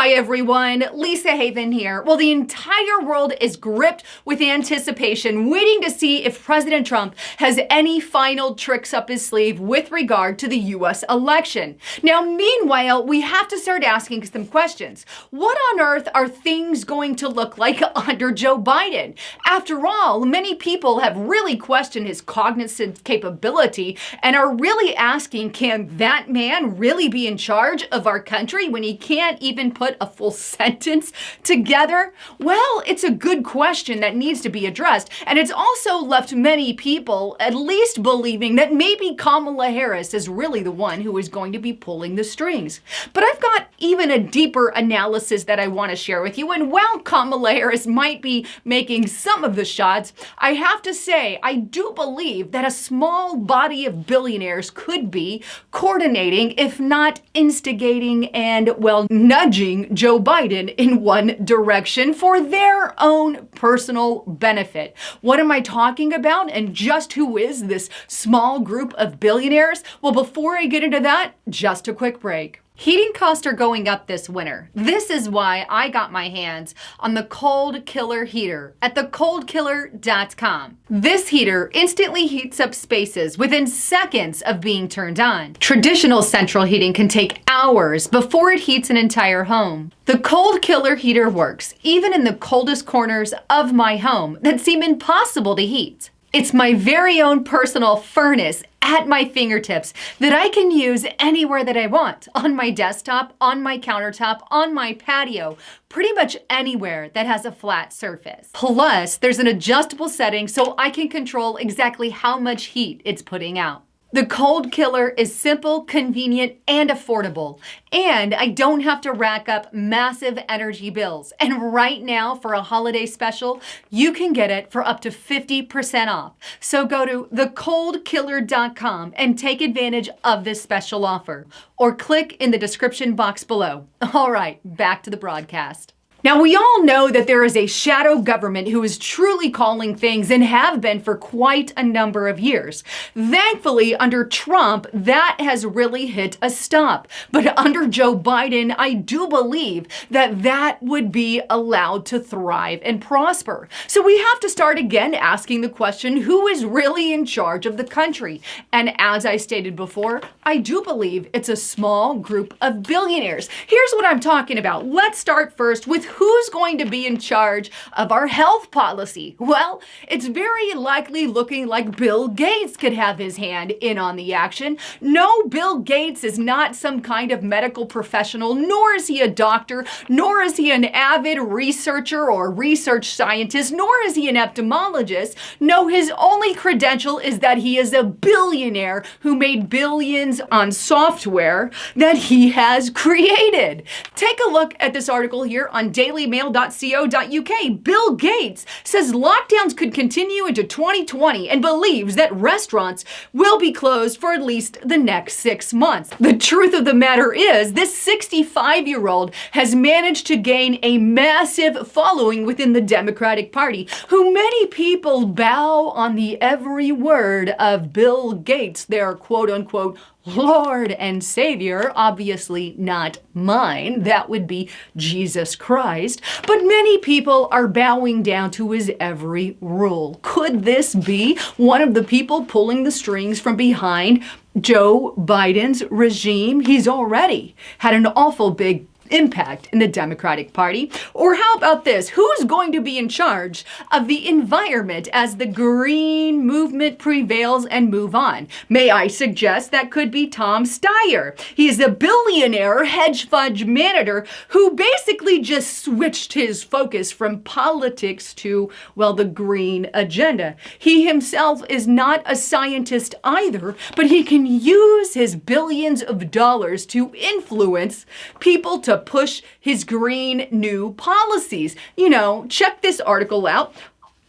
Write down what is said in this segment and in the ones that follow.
Hi everyone, Lisa Haven here. Well, the entire world is gripped with anticipation, waiting to see if President Trump has any final tricks up his sleeve with regard to the US election. Now, meanwhile, we have to start asking some questions. What on earth are things going to look like under Joe Biden? After all, many people have really questioned his cognitive capability and are really asking, can that man really be in charge of our country when he can't even put a full sentence together? Well, it's a good question that needs to be addressed, and it's also left many people at least believing that maybe Kamala Harris is really the one who is going to be pulling the strings. But I've got even a deeper analysis that I want to share with you, and while Kamala Harris might be making some of the shots, I have to say I do believe that a small body of billionaires could be coordinating, if not instigating and, well, nudging Joe Biden in one direction for their own personal benefit. What am I talking about? And just who is this small group of billionaires? Well, before I get into that, just a quick break. Heating costs are going up this winter. This is why I got my hands on the Cold Killer heater at thecoldkiller.com. This heater instantly heats up spaces within seconds of being turned on. Traditional central heating can take hours before it heats an entire home. The Cold Killer heater works even in the coldest corners of my home that seem impossible to heat. It's my very own personal furnace at my fingertips that I can use anywhere that I want. On my desktop, on my countertop, on my patio, pretty much anywhere that has a flat surface. Plus, there's an adjustable setting so I can control exactly how much heat it's putting out. The Cold Killer is simple, convenient, and affordable. And I don't have to rack up massive energy bills. And right now, for a holiday special, you can get it for up to 50% off. So go to thecoldkiller.com and take advantage of this special offer. Or click in the description box below. All right, back to the broadcast. Now, we all know that there is a shadow government who is truly calling things and have been for quite a number of years. Thankfully, under Trump, that has really hit a stop. But under Joe Biden, I do believe that that would be allowed to thrive and prosper. So we have to start again asking the question, who is really in charge of the country? And as I stated before, I do believe it's a small group of billionaires. Here's what I'm talking about. Let's start first with who's going to be in charge of our health policy? Well, it's very likely looking like Bill Gates could have his hand in on the action. No, Bill Gates is not some kind of medical professional, nor is he a doctor, nor is he an avid researcher or research scientist, nor is he an ophthalmologist. No, his only credential is that he is a billionaire who made billions on software that he has created. Take a look at this article here on dailymail.co.uk. Bill Gates says lockdowns could continue into 2020 and believes that restaurants will be closed for at least the next 6 months. The truth of the matter is, this 65-year-old has managed to gain a massive following within the Democratic Party, who many people bow on the every word of Bill Gates, their quote-unquote Lord and Savior, obviously not mine. That would be Jesus Christ. But many people are bowing down to his every rule. Could this be one of the people pulling the strings from behind Joe Biden's regime? He's already had an awful big impact in the Democratic Party. Or how about this? Who's going to be in charge of the environment as the green movement prevails and move on? May I suggest that could be Tom Steyer. He's a billionaire hedge fund manager who basically just switched his focus from politics to, well, the green agenda. He himself is not a scientist either, but he can use his billions of dollars to influence people to push his green new policies. You know, check this article out.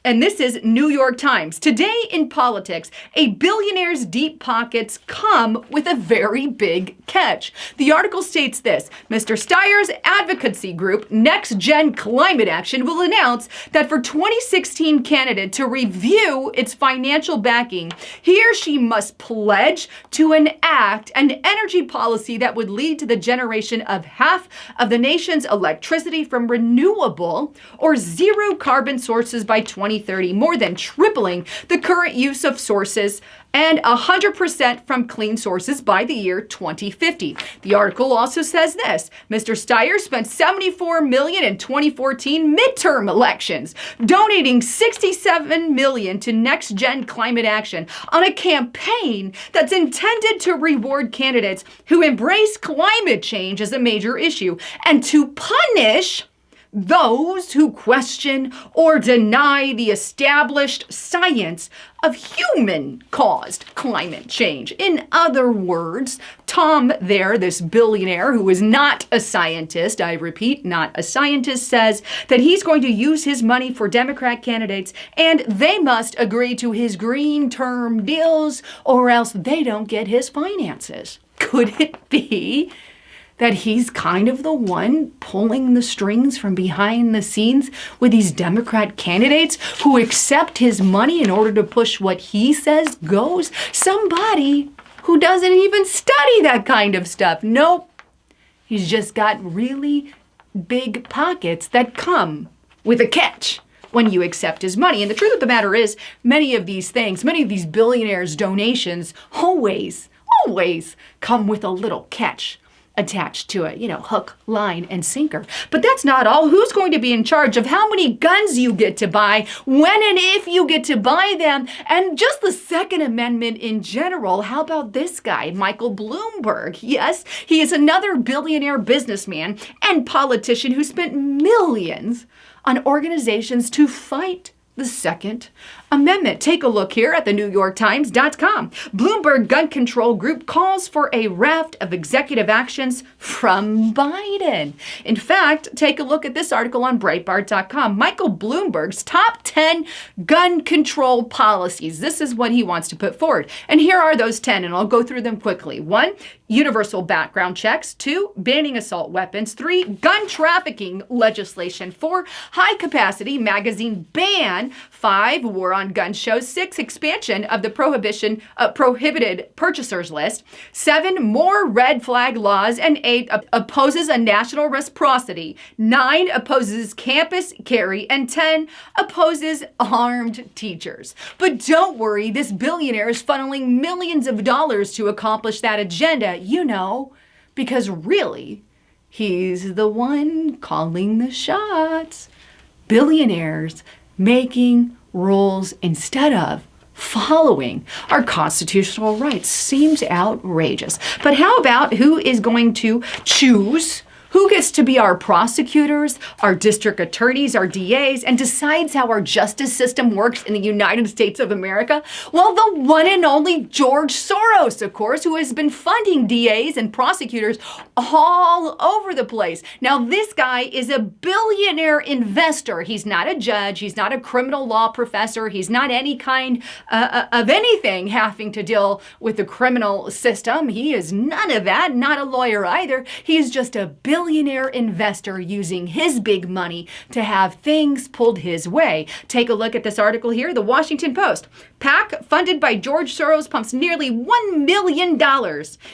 And this is New York Times. Today in politics, a billionaire's deep pockets come with a very big catch. The article states this: Mr. Steyer's advocacy group, Next Gen Climate Action, will announce that for 2016 candidate to review its financial backing, he or she must pledge to enact an energy policy that would lead to the generation of half of the nation's electricity from renewable or zero carbon sources by 2030, more than tripling the current use of sources, and 100% from clean sources by the year 2050. The article also says this: Mr. Steyer spent $74 million in 2014 midterm elections, donating $67 million to Next Gen Climate Action on a campaign that's intended to reward candidates who embrace climate change as a major issue and to punish those who question or deny the established science of human-caused climate change. In other words, Tom there, this billionaire who is not a scientist, I repeat, not a scientist, says that he's going to use his money for Democrat candidates and they must agree to his green term deals or else they don't get his finances. Could it be that he's kind of the one pulling the strings from behind the scenes with these Democrat candidates who accept his money in order to push what he says goes? Somebody who doesn't even study that kind of stuff. Nope. He's just got really big pockets that come with a catch when you accept his money. And the truth of the matter is, many of these things, many of these billionaires' donations always come with a little catch attached to it, hook, line, and sinker. But that's not all. Who's going to be in charge of how many guns you get to buy, when and if you get to buy them, and just the Second Amendment in general? How about this guy, Michael Bloomberg? Yes, he is another billionaire businessman and politician who spent millions on organizations to fight the Second Amendment. Take a look here at the NewYorkTimes.com. Bloomberg Gun Control Group calls for a raft of executive actions from Biden. In fact, take a look at this article on Breitbart.com. Michael Bloomberg's top 10 gun control policies. This is what he wants to put forward. And here are those 10, and I'll go through them quickly. 1, universal background checks. 2, banning assault weapons. 3, gun trafficking legislation. 4, high-capacity magazine ban. 5, war on gun shows. 6, expansion of the prohibited purchasers list. 7, more red flag laws. And 8, opposes a national reciprocity. 9, opposes campus carry. And 10, opposes armed teachers. But don't worry, this billionaire is funneling millions of dollars to accomplish that agenda, because really, he's the one calling the shots. Billionaires making rules instead of following our constitutional rights. Seems outrageous. But how about who is going to choose who gets to be our prosecutors, our district attorneys, our DAs, and decides how our justice system works in the United States of America? Well, the one and only George Soros, of course, who has been funding DAs and prosecutors all over the place. Now, this guy is a billionaire investor. He's not a judge. He's not a criminal law professor. He's not any kind of anything having to deal with the criminal system. He is none of that, not a lawyer either. He is just a billionaire investor using his big money to have things pulled his way. Take a look at this article here, the Washington Post. PAC funded by George Soros pumps nearly $1 million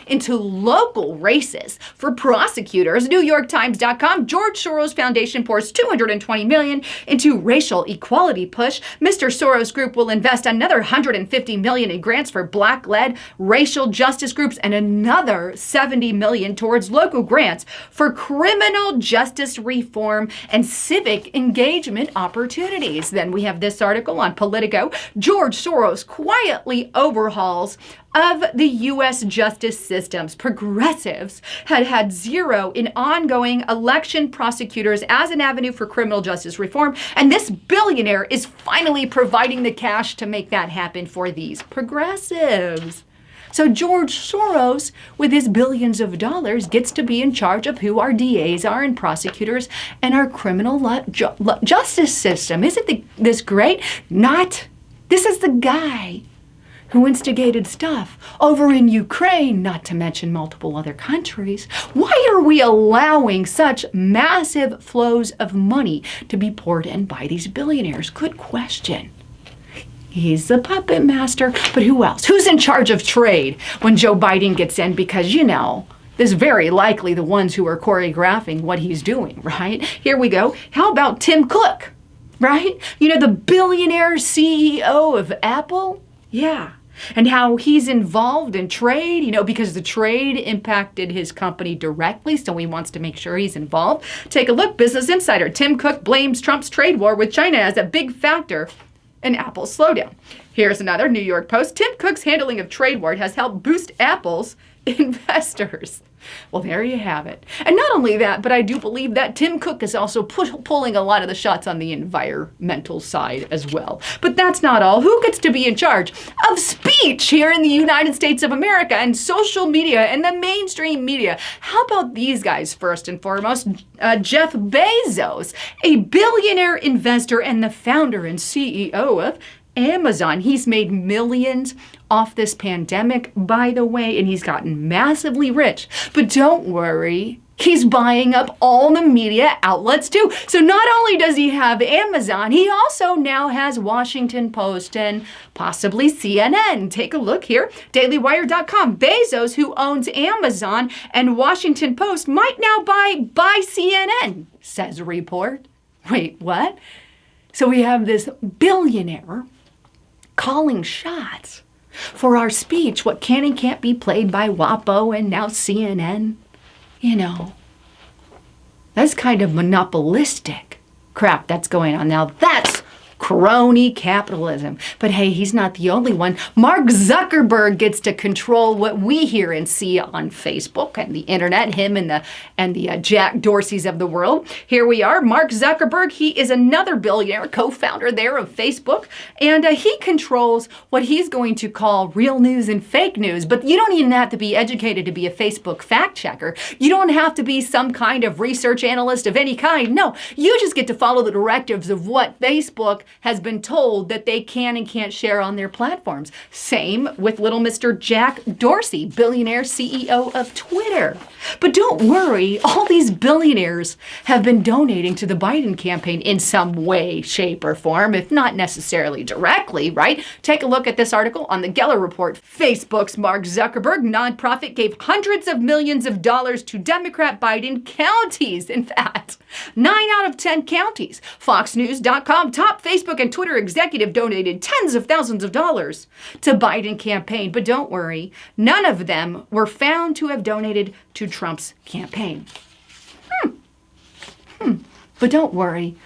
into local races for prosecutors. NewYorkTimes.com. George Soros Foundation pours $220 million into racial equality push. Mr. Soros Group will invest another $150 million in grants for Black-led racial justice groups and another $70 million towards local grants for criminal justice reform and civic engagement opportunities. Then we have this article on Politico. George Soros quietly overhauls of the U.S. justice systems. Progressives had zero in ongoing election prosecutors as an avenue for criminal justice reform, and this billionaire is finally providing the cash to make that happen for these progressives. So George Soros, with his billions of dollars, gets to be in charge of who our DAs are and prosecutors and our criminal justice system. Isn't this great? Not. This is the guy who instigated stuff over in Ukraine, not to mention multiple other countries. Why are we allowing such massive flows of money to be poured in by these billionaires? Good question. He's the puppet master, but who else? Who's in charge of trade when Joe Biden gets in? Because, this is very likely the ones who are choreographing what he's doing, right? Here we go. How about Tim Cook, right? The billionaire CEO of Apple? Yeah. And how he's involved in trade, because the trade impacted his company directly, so he wants to make sure he's involved. Take a look. Business Insider. Tim Cook blames Trump's trade war with China as a big factor in Apple's slowdown. Here's another New York Post. Tim Cook's handling of trade war has helped boost Apple's investors. Well, there you have it. And not only that, but I do believe that Tim Cook is also pulling a lot of the shots on the environmental side as well. But that's not all. Who gets to be in charge of speech here in the United States of America and social media and the mainstream media? How about these guys first and foremost? Jeff Bezos, a billionaire investor and the founder and CEO of Amazon. He's made millions off this pandemic, by the way, and he's gotten massively rich. But don't worry, he's buying up all the media outlets too. So not only does he have Amazon, he also now has Washington Post and possibly CNN. Take a look here. DailyWire.com. Bezos, who owns Amazon and Washington Post, might now buy CNN, says a report. Wait, what? So we have this billionaire calling shots for our speech, what can and can't be played by WAPO and now CNN. That's kind of monopolistic crap that's going on. Now that's crony capitalism. But hey, he's not the only one. Mark Zuckerberg gets to control what we hear and see on Facebook and the internet, him and the Jack Dorseys of the world. Here we are. Mark Zuckerberg, he is another billionaire, co-founder there of Facebook, and he controls what he's going to call real news and fake news. But you don't even have to be educated to be a Facebook fact checker. You don't have to be some kind of research analyst of any kind. No, you just get to follow the directives of what Facebook has been told that they can and can't share on their platforms. Same with little Mr. Jack Dorsey, billionaire CEO of Twitter. But don't worry, all these billionaires have been donating to the Biden campaign in some way, shape, or form, if not necessarily directly, right? Take a look at this article on the Geller Report. Facebook's Mark Zuckerberg nonprofit gave hundreds of millions of dollars to Democrat Biden counties. In fact, 9 out of 10 counties. FoxNews.com, top Facebook and Twitter executive donated tens of thousands of dollars to Biden campaign. But don't worry, none of them were found to have donated to Trump's campaign. But don't worry,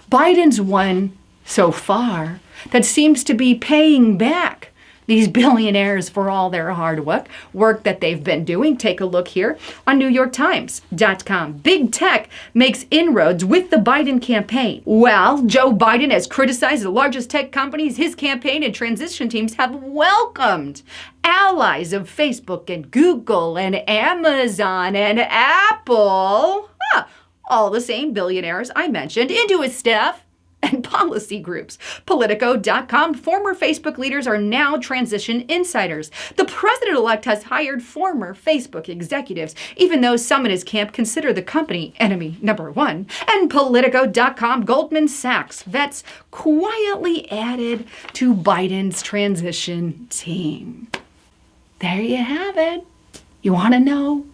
Biden's one so far that seems to be paying back these billionaires for all their hard work that they've been doing. Take a look here on NewYorkTimes.com. Big tech makes inroads with the Biden campaign. Well, Joe Biden has criticized the largest tech companies his campaign and transition teams have welcomed. Allies of Facebook and Google and Amazon and Apple, all the same billionaires I mentioned, into his staff and policy groups. Politico.com, former Facebook leaders are now transition insiders. The president-elect has hired former Facebook executives, even though some in his camp consider the company enemy number one. And Politico.com, Goldman Sachs vets quietly added to Biden's transition team. There you have it. You want to know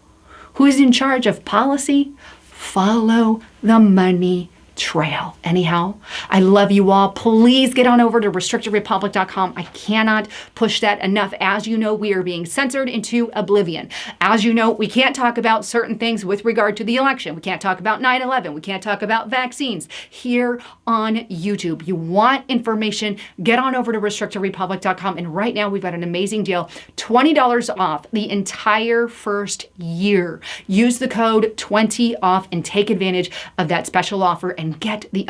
who's in charge of policy? Follow the money trail. Anyhow, I love you all. Please get on over to restrictedrepublic.com. I cannot push that enough. As you know, we are being censored into oblivion. As you know, we can't talk about certain things with regard to the election. We can't talk about 9/11. We can't talk about vaccines here on YouTube. You want information, get on over to restrictedrepublic.com. And right now we've got an amazing deal, $20 off the entire first year. Use the code 20OFF and take advantage of that special offer and and get the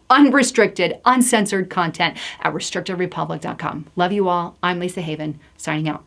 unrestricted, uncensored content at restrictedrepublic.com. Love you all. I'm Lisa Haven, signing out.